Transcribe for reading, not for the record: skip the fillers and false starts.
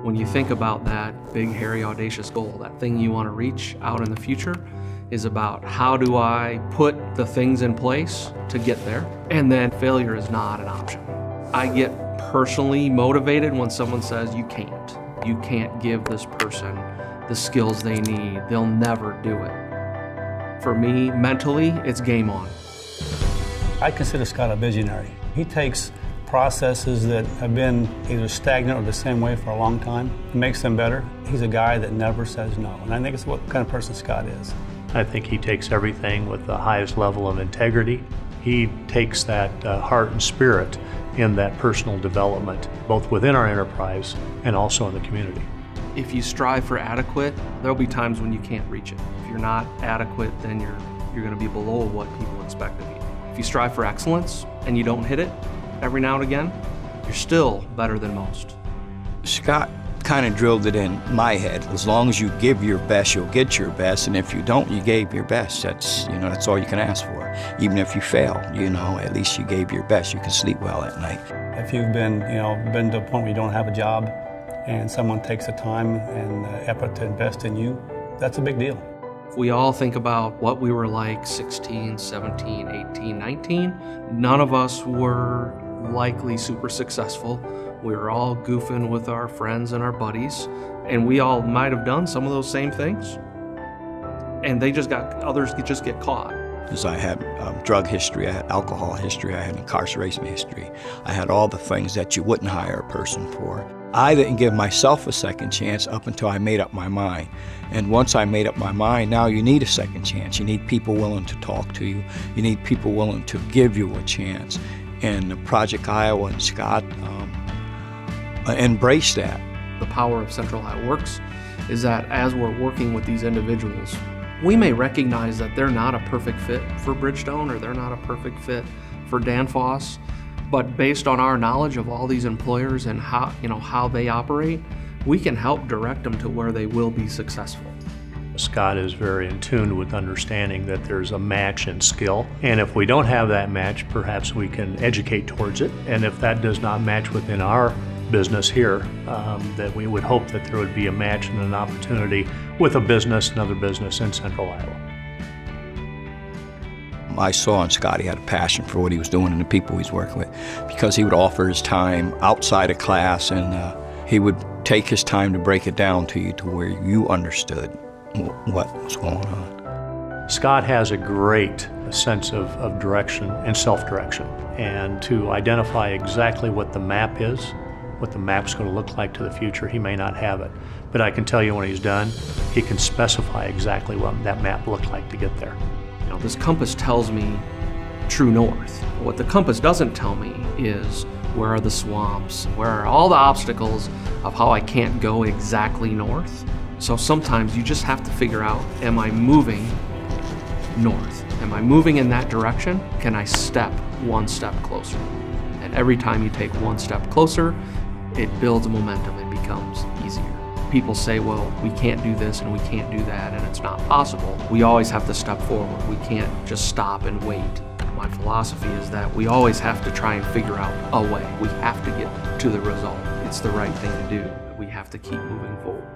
When you think about that big, hairy, audacious goal, that thing you want to reach out in the future is about how do I put the things in place to get there? And then failure is not an option. I get personally motivated when someone says, you can't give this person the skills they need. They'll never do it. For me, mentally, it's game on. I consider Scott a visionary. He takes processes that have been either stagnant or the same way for a long time and makes them better. He's a guy that never says no, and I think it's what kind of person Scott is. I think he takes everything with the highest level of integrity. He takes that heart and spirit in that personal development, both within our enterprise and also in the community. If you strive for adequate, there'll be times when you can't reach it. If you're not adequate, then you're going to be below what people expect of you. If you strive for excellence and you don't hit it every now and again, you're still better than most. Scott kind of drilled it in my head. As long as you give your best, you'll get your best, and if you don't, you gave your best. That's all you can ask for. Even if you fail, at least you gave your best. You can sleep well at night. If you've been to a point where you don't have a job, and someone takes the time and effort to invest in you, that's a big deal. If we all think about what we were like 16, 17, 18, 19, none of us were likely super successful. We were all goofing with our friends and our buddies, and we all might have done some of those same things. And others just get caught. Because I had drug history, I had alcohol history, I had incarceration history. I had all the things that you wouldn't hire a person for. I didn't give myself a second chance up until I made up my mind. And once I made up my mind, now you need a second chance. You need people willing to talk to you. You need people willing to give you a chance. And Project Iowa and Scott embrace that. The power of Central Iowa Works is that as we're working with these individuals, we may recognize that they're not a perfect fit for Bridgestone or they're not a perfect fit for Danfoss, but based on our knowledge of all these employers and how they operate, we can help direct them to where they will be successful. Scott is very in tune with understanding that there's a match in skill, and if we don't have that match, perhaps we can educate towards it, and if that does not match within our business here, that we would hope that there would be a match and an opportunity with another business in Central Iowa. I saw in Scott he had a passion for what he was doing and the people he's working with, because he would offer his time outside of class, and he would take his time to break it down to you to where you understood what was going on. Scott has a great sense of direction and self-direction, and to identify exactly what the map is, what the map's going to look like to the future, he may not have it. But I can tell you when he's done, he can specify exactly what that map looked like to get there. This compass tells me true north. What the compass doesn't tell me is where are the swamps, where are all the obstacles of how I can't go exactly north. So sometimes you just have to figure out, am I moving north? Am I moving in that direction? Can I step one step closer? And every time you take one step closer, it builds momentum, it becomes easier. People say, well, we can't do this and we can't do that and it's not possible. We always have to step forward. We can't just stop and wait. My philosophy is that we always have to try and figure out a way. We have to get to the result. It's the right thing to do. We have to keep moving forward.